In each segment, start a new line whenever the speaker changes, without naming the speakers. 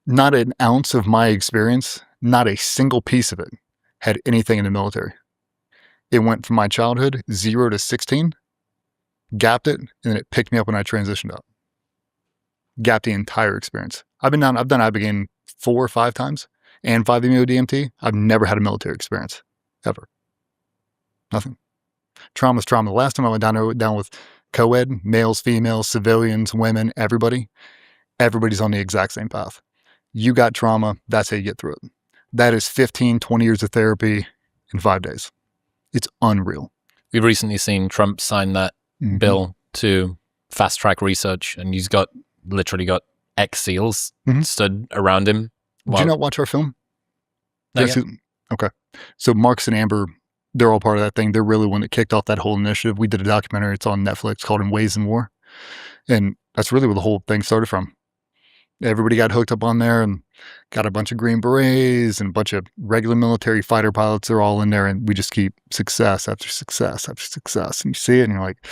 Not an ounce of my experience, not a single piece of it had anything in the military. It went from my childhood, 0 to 16, gapped it, and then it picked me up when I transitioned up. Gapped the entire experience. I've done ibogaine 4 or 5 times and 5-MeO DMT. I've never had a military experience, ever. Nothing. Trauma's trauma. The last time I went down with co-ed, males, females, civilians, women, everybody's on the exact same path. You got trauma, that's how you get through it. That is 15, 20 years of therapy in 5 days. It's unreal.
We've recently seen Trump sign that bill to fast track research, and he's literally got ex-SEALs stood around him.
Did you not watch our film?
Not yet.
Okay. So Marcus and Amber, they're all part of that thing. They're really one that kicked off that whole initiative. We did a documentary. It's on Netflix called In Ways in War. And that's really where the whole thing started from. Everybody got hooked up on there and got a bunch of Green Berets and a bunch of regular military fighter pilots. They're all in there, and we just keep success after success after success. And you see it and you're like,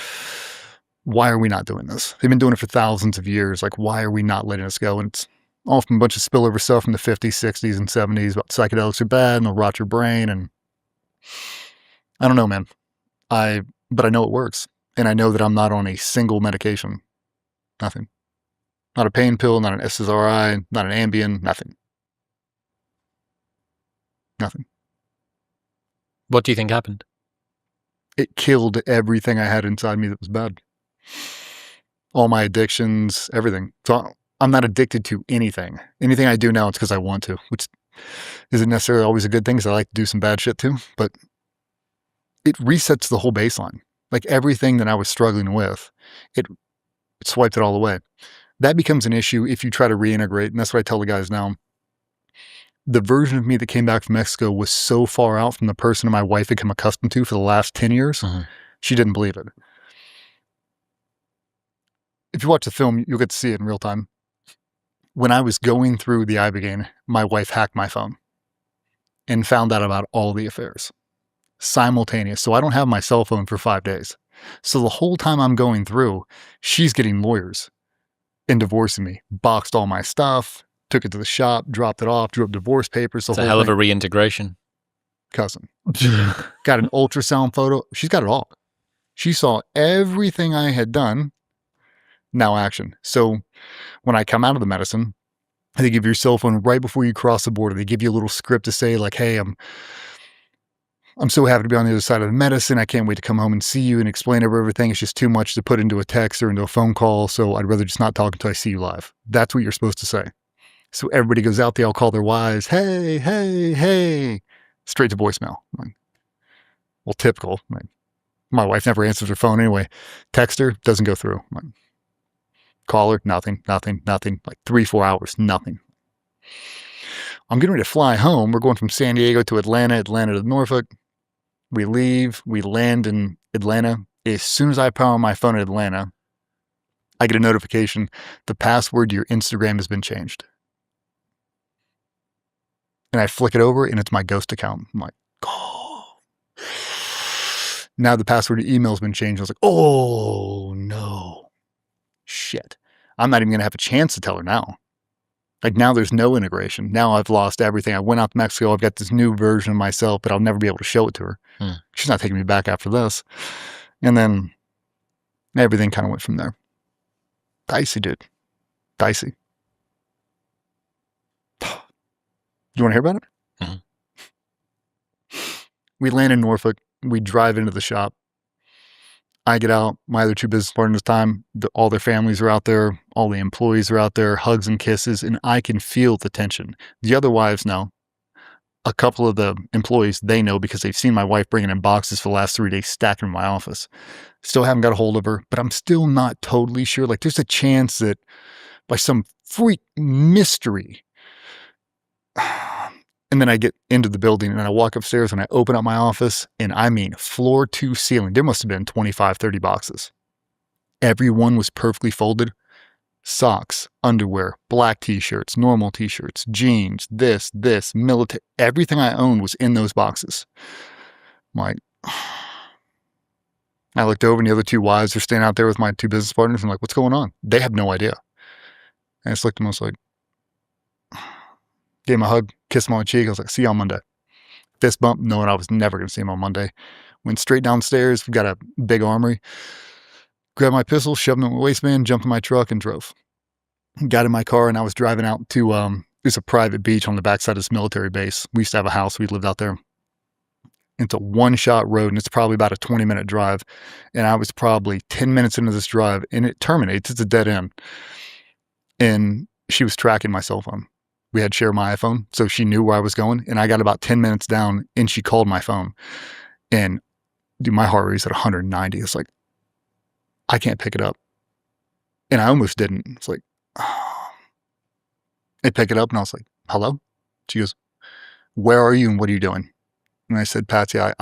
why are we not doing this? They've been doing it for thousands of years. Like, why are we not letting us go? And it's all from a bunch of spillover stuff from the 50s, 60s, and 70s about psychedelics are bad and they'll rot your brain. And I don't know, man. But I know it works. And I know that I'm not on a single medication. Nothing. Not a pain pill, not an SSRI, not an Ambien, nothing. Nothing.
What do you think happened?
It killed everything I had inside me that was bad. All my addictions, everything. So I'm not addicted to anything. Anything I do now, it's because I want to, which isn't necessarily always a good thing because I like to do some bad shit too. But it resets the whole baseline. Like everything that I was struggling with, it swiped it all away. That becomes an issue if you try to reintegrate, and that's what I tell the guys now. The version of me that came back from Mexico was so far out from the person my wife had become accustomed to for the last 10 years, she didn't believe it. If you watch the film, you'll get to see it in real time. When I was going through the ibogaine, my wife hacked my phone and found out about all the affairs. Simultaneous. So I don't have my cell phone for 5 days. So the whole time I'm going through, she's getting lawyers and divorcing me. Boxed all my stuff, took it to the shop, dropped it off, drew up divorce papers.
It's a hell of a reintegration.
Cousin. Got an ultrasound photo. She's got it all. She saw everything I had done. Now action. So when I come out of the medicine, they give you your cell phone right before you cross the border. They give you a little script to say like, hey, I'm so happy to be on the other side of the medicine. I can't wait to come home and see you and explain everything. It's just too much to put into a text or into a phone call. So I'd rather just not talk until I see you live. That's what you're supposed to say. So everybody goes out, they all call their wives, hey, hey, hey, straight to voicemail. Well, typical. My wife never answers her phone anyway. Text her, doesn't go through. Call her, nothing. Like 3-4 hours, nothing. I'm getting ready to fly home. We're going from San Diego to Atlanta to Norfolk. We leave, we land in Atlanta. As soon as I power on my phone in Atlanta, I get a notification, the password to your Instagram has been changed. And I flick it over and it's my ghost account. I'm like, oh. Now the password to email has been changed. I was like, oh no. Shit. I'm not even going to have a chance to tell her now. Like now there's no integration. Now I've lost everything. I went out to Mexico. I've got this new version of myself, but I'll never be able to show it to her. She's not taking me back after this. And then everything kind of went from there. Dicey, dude. Dicey. You want to hear about it? We land in Norfolk. We drive into the shop. I get out. My other 2 business partners time, all their families are out there. All the employees are out there, hugs and kisses, and I can feel the tension. The other wives know. A couple of the employees, they know because they've seen my wife bringing in boxes for the last 3 days, stacking in my office. Still haven't got a hold of her, but I'm still not totally sure. Like there's a chance that by some freak mystery, and then I get into the building and I walk upstairs and I open up my office and I mean floor to ceiling. There must have been 25, 30 boxes. Everyone was perfectly folded. Socks, underwear, black t-shirts, normal t-shirts, jeans, this, military, everything I owned was in those boxes. I'm like, I looked over and the other 2 wives are standing out there with my 2 business partners. I'm like, what's going on? They have no idea. And I just looked at them, I was like, Gave him a hug, kissed him on the cheek. I was like, see you on Monday. Fist bump, knowing I was never going to see him on Monday. Went straight downstairs. We've got a big armory. Grabbed my pistol, shoved it in my waistband, jumped in my truck, and drove. Got in my car, and I was driving out to there's a private beach on the backside of this military base. We used to have a house. We lived out there. It's a one-shot road, and it's probably about a 20-minute drive. And I was probably 10 minutes into this drive, and it terminates. It's a dead end. And she was tracking my cell phone. We had shared my iPhone, so she knew where I was going. And I got about 10 minutes down, and she called my phone. And dude, my heart rate is at 190. It's like, I can't pick it up. And I almost didn't. It's like, oh. I pick it up, and I was like, hello? She goes, where are you, and what are you doing? And I said, Patsy, honey,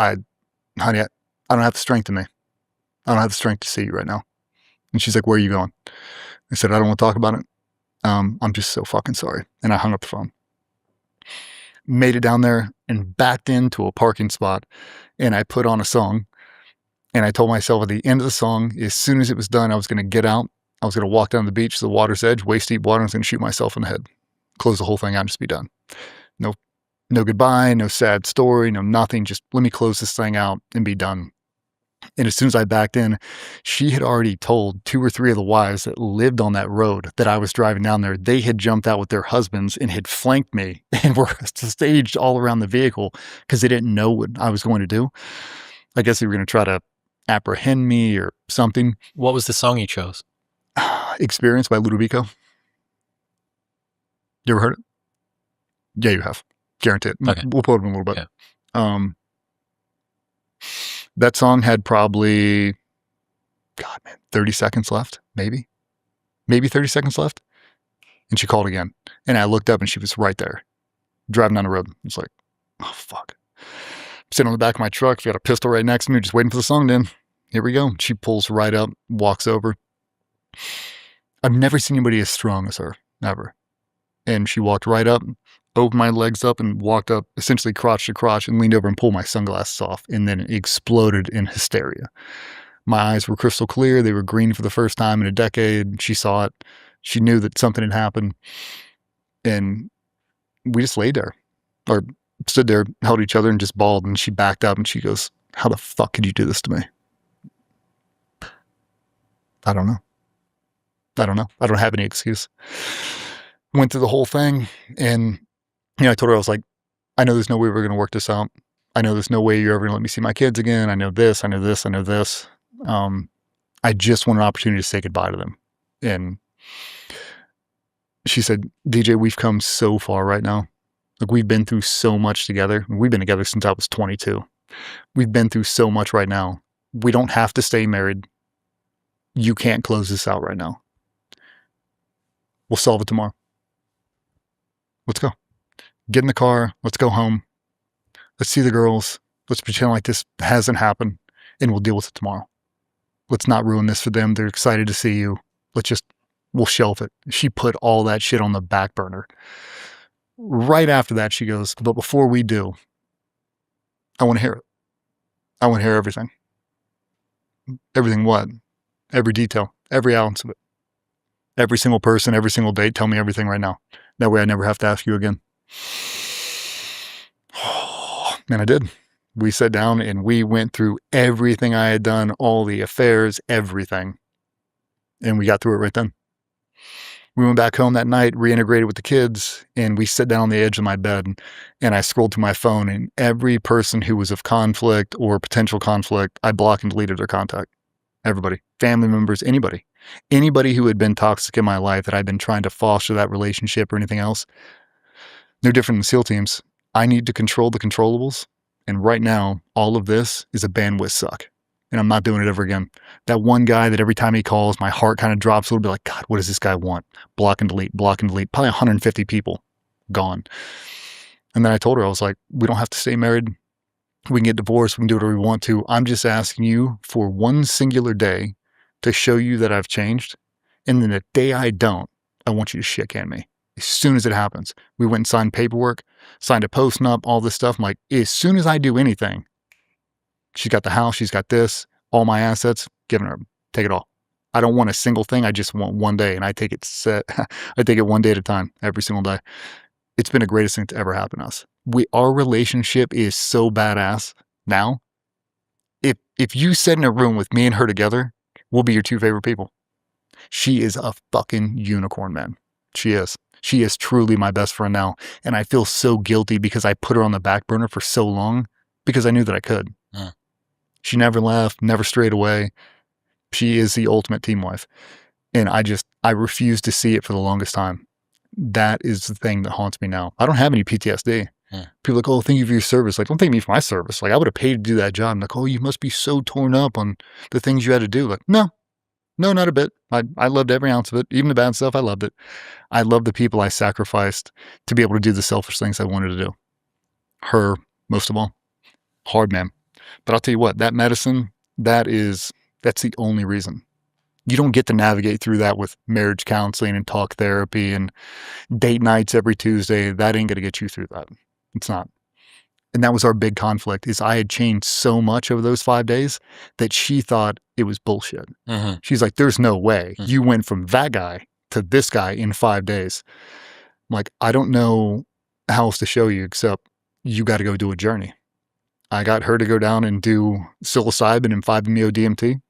I don't have the strength in me. I don't have the strength to see you right now. And she's like, where are you going? I said, I don't want to talk about it. I'm just so fucking sorry. And I hung up the phone. Made it down there and backed into a parking spot. And I put on a song. And I told myself at the end of the song, as soon as it was done, I was going to get out. I was going to walk down the beach to the water's edge, waist deep water. I was going to shoot myself in the head. Close the whole thing out and just be done. No goodbye, no sad story, no nothing. Just let me close this thing out and be done. And as soon as I backed in, she had already told 2 or 3 of the wives that lived on that road that I was driving down there. They had jumped out with their husbands and had flanked me and were staged all around the vehicle because they didn't know what I was going to do. I guess they were going to try to apprehend me or something.
What was the song you chose?
Experience by Ludovico. You ever heard it? Yeah, you have. Guarantee it.
Okay.
We'll put it in a little bit.
Yeah.
That song had probably, 30 seconds left, maybe 30 seconds left. And she called again. And I looked up and she was right there, driving down the road. It's like, oh, fuck. I'm sitting on the back of my truck. She got a pistol right next to me, just waiting for the song to end. Here we go. She pulls right up, walks over. I've never seen anybody as strong as her, ever. And she walked right up, opened my legs up, and walked up essentially crotch to crotch and leaned over and pulled my sunglasses off, and then exploded in hysteria. My eyes were crystal clear. They were green for the first time in a decade. She saw it. She knew that something had happened. And we just laid there, or stood there, held each other, and just bawled. And she backed up and she goes, how the fuck could you do this to me? I don't know. I don't have any excuse. Went through the whole thing, and I told her, I was like, I know there's no way we're going to work this out. I know there's no way you're ever going to let me see my kids again. I know this, I know this, I know this. I just want an opportunity to say goodbye to them. And she said, DJ, we've come so far right now. Like, we've been through so much together. We've been together since I was 22. We've been through so much right now. We don't have to stay married. You can't close this out right now. We'll solve it tomorrow. Let's go. Get in the car. Let's go home. Let's see the girls. Let's pretend like this hasn't happened, and we'll deal with it tomorrow. Let's not ruin this for them. They're excited to see you. We'll shelf it. She put all that shit on the back burner. Right after that, she goes, but before we do, I want to hear it. I want to hear everything. Everything what? Every detail. Every ounce of it. Every single person, every single date. Tell me everything right now. That way I never have to ask you again. And I did. We sat down and we went through everything I had done, all the affairs, everything. And we got through it right then. We went back home that night, reintegrated with the kids, and we sat down on the edge of my bed, and I scrolled through my phone, and every person who was of conflict or potential conflict, I blocked and deleted their contact. Everybody. Family members, anybody. Anybody who had been toxic in my life that I'd been trying to foster that relationship or anything else. No different than SEAL teams. I need to control the controllables. And right now, all of this is a bandwidth suck. And I'm not doing it ever again. That one guy that every time he calls, my heart kind of drops a little bit like, God, what does this guy want? Block and delete, block and delete. Probably 150 people gone. And then I told her, I was like, we don't have to stay married. We can get divorced. We can do whatever we want to. I'm just asking you for one singular day to show you that I've changed. And then the day I don't, I want you to shit can me. As soon as it happens. We went and signed paperwork, signed a post-nup, all this stuff. I'm like, as soon as I do anything, she's got the house, she's got this, all my assets, giving her, take it all. I don't want a single thing. I just want one day. And I take it I take it one day at a time, every single day. It's been the greatest thing to ever happen to us. Our relationship is so badass now. If you sit in a room with me and her together, we'll be your two favorite people. She is a fucking unicorn, man. She is. She is truly my best friend now. And I feel so guilty because I put her on the back burner for so long because I knew that I could. She never left, never strayed away. She is the ultimate team wife. And I refuse to see it for the longest time. That is the thing that haunts me now. I don't have any PTSD. People are like, oh, thank you for your service. Like, don't thank me for my service. Like, I would have paid to do that job. I'm like, oh, you must be so torn up on the things you had to do. Like, no, not a bit. I loved every ounce of it. Even the bad stuff, I loved it. I love the people I sacrificed to be able to do the selfish things I wanted to do. Her, most of all. Hard, man. But I'll tell you what, that medicine, that's the only reason. You don't get to navigate through that with marriage counseling and talk therapy and date nights every Tuesday. That ain't going to get you through that. It's not. And that was our big conflict, is I had changed so much over those 5 days that she thought it was bullshit. She's like, there's no way you went from that guy to this guy in 5 days. I'm like, I don't know how else to show you except you got to go do a journey. I got her to go down and do psilocybin and 5-MeO DMT.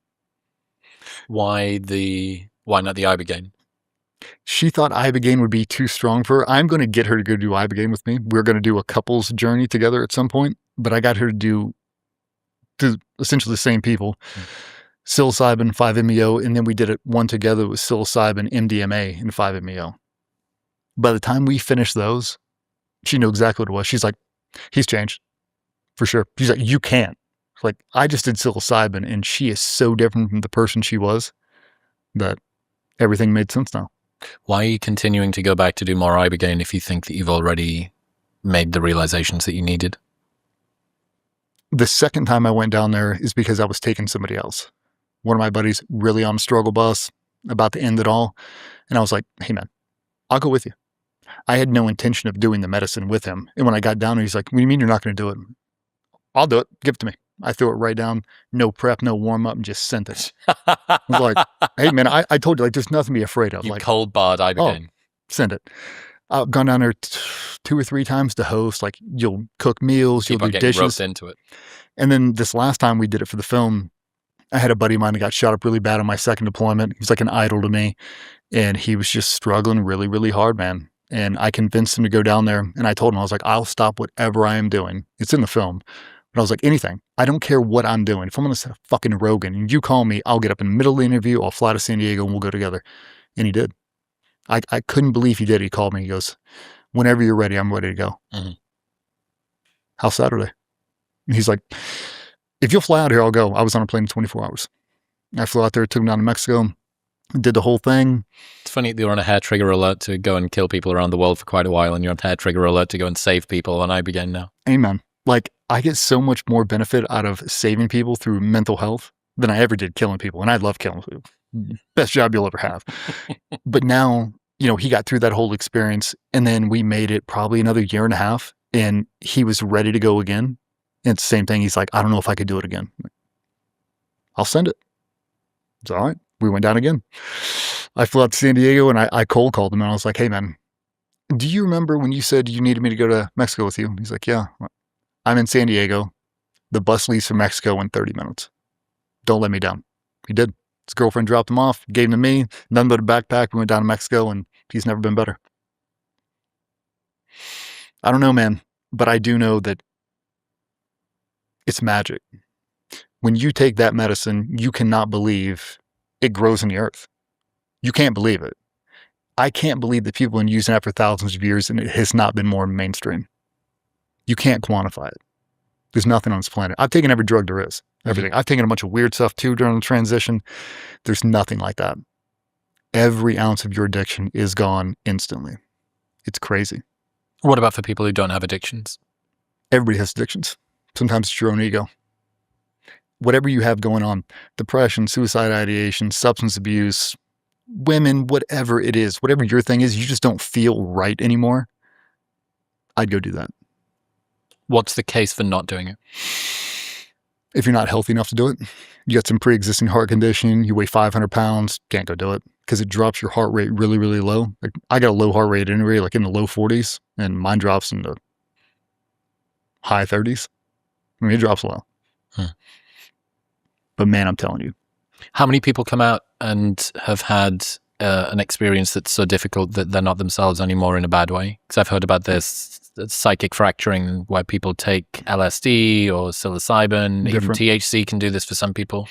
Why not the ibogaine?
She thought ibogaine would be too strong for her. I'm going to get her to go do ibogaine with me. We're going to do a couple's journey together at some point, but I got her to do essentially the same people, psilocybin, 5-MeO, and then we did it one together with psilocybin, MDMA, and 5-MeO. By the time we finished those, she knew exactly what it was. She's like, he's changed, for sure. She's like, you can't. Like, I just did psilocybin, and she is so different from the person she was that everything made sense now.
Why are you continuing to go back to do more ibogaine if you think that you've already made the realizations that you needed?
The second time I went down there is because I was taking somebody else. One of my buddies really on a struggle bus, about to end it all. And I was like, hey man, I'll go with you. I had no intention of doing the medicine with him. And when I got down there, he's like, what do you mean you're not going to do it? I'll do it. Give it to me. I threw it right down. No prep, no warm up, and just sent it. I was like, hey man, I told you, like, there's nothing to be afraid of.
You
like,
cold barred ibogaine.
Send it. I've gone down there 2 or 3 times to host. Like, you'll cook meals, you'll do dishes.
Roped into it.
And then this last time we did it for the film, I had a buddy of mine that got shot up really bad on my second deployment. He was like an idol to me. And he was just struggling really, really hard, man. And I convinced him to go down there. And I told him, I was like, I'll stop whatever I am doing. It's in the film. But I was like, anything. I don't care what I'm doing. If I'm going to set a fucking Rogan and you call me, I'll get up in the middle of the interview. I'll fly to San Diego and we'll go together. And he did. I couldn't believe he did. He called me. He goes, whenever you're ready, I'm ready to go. How's Saturday? And he's like, if you'll fly out here, I'll go. I was on a plane in 24 hours. I flew out there, took him down to Mexico, did the whole thing.
It's funny that you're on a hair trigger alert to go and kill people around the world for quite a while, and you're on hair trigger alert to go and save people on ibogaine now.
Amen. Like, I get so much more benefit out of saving people through mental health than I ever did killing people. And I love killing people. Best job you'll ever have. But now, you know, he got through that whole experience, and then we made it probably another 1.5 years, and he was ready to go again. And it's the same thing. He's like, I don't know if I could do it again. I'll send it. It's all right. We went down again. I flew out to San Diego and I cold called him and I was like, hey man, do you remember when you said you needed me to go to Mexico with you? He's like, yeah, I'm in San Diego. The bus leaves for Mexico in 30 minutes. Don't let me down. He did. His girlfriend dropped him off, gave him to me, nothing but a backpack. We went down to Mexico and he's never been better. I don't know, man, but I do know that it's magic. When you take that medicine, you cannot believe it grows in the earth. You can't believe it. I can't believe that people have been using it for thousands of years and it has not been more mainstream. You can't quantify it. There's nothing on this planet. I've taken every drug there is. Everything. I've taken a bunch of weird stuff too during the transition. There's nothing like that. Every ounce of your addiction is gone instantly. It's crazy.
What about for people who don't have addictions?
Everybody has addictions. Sometimes it's your own ego. Whatever you have going on, depression, suicide ideation, substance abuse, women, whatever it is, whatever your thing is, you just don't feel right anymore. I'd go do that.
What's the case for not doing it?
If you're not healthy enough to do it, you got some pre-existing heart condition, you weigh 500 pounds, can't go do it because it drops your heart rate really, really low. Like, I got a low heart rate anyway, like in the low 40s, and mine drops into high 30s. I mean, it drops low. But man, I'm telling you.
How many people come out and have had an experience that's so difficult that they're not themselves anymore in a bad way? Because I've heard about this psychic fracturing where people take LSD or psilocybin. Even THC can do this for some people.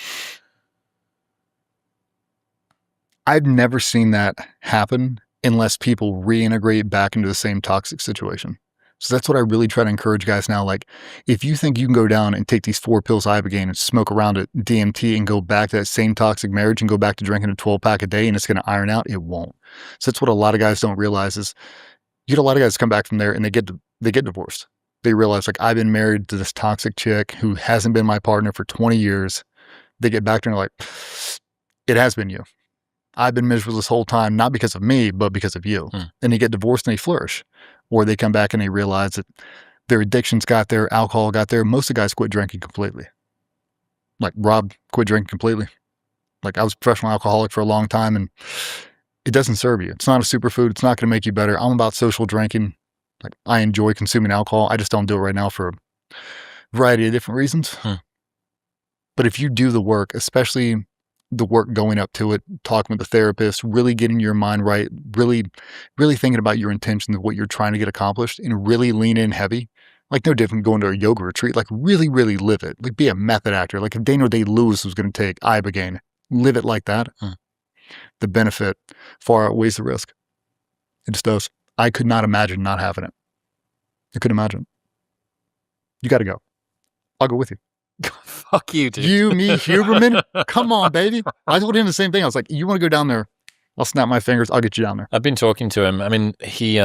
I've never seen that happen unless people reintegrate back into the same toxic situation. So that's what I really try to encourage guys now. Like, if you think you can go down and take these 4 pills ibogaine and smoke around it, DMT, and go back to that same toxic marriage and go back to drinking a 12-pack a day and it's going to iron out, it won't. So that's what a lot of guys don't realize is you get a lot of guys come back from there and they get divorced. They realize, like, I've been married to this toxic chick who hasn't been my partner for 20 years. They get back to her and like, it has been you. I've been miserable this whole time, not because of me, but because of you. And they get divorced and they flourish. Or they come back and they realize that their addictions got there, alcohol got there. Most of the guys quit drinking completely. Like Rob quit drinking completely. Like, I was a professional alcoholic for a long time and it doesn't serve you. It's not a superfood. It's not going to make you better. I'm about social drinking. Like, I enjoy consuming alcohol. I just don't do it right now for a variety of different reasons. But if you do the work, especially the work going up to it, talking with the therapist, really getting your mind right, really thinking about your intentions of what you're trying to get accomplished, and really lean in heavy, like no different than going to a yoga retreat, like really live it. Like, be a method actor. Like, if Daniel Day-Lewis was going to take ibogaine, live it like that. The benefit far outweighs the risk. It just does. I could not imagine not having it. I couldn't imagine. You got to go. I'll go with you.
Fuck you, dude.
You, me, Huberman? Come on, baby. I told him the same thing. I was like, you want to go down there? I'll snap my fingers. I'll get you down there.
I've been talking to him. I mean, he's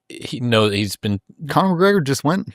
been...
Conor McGregor just went.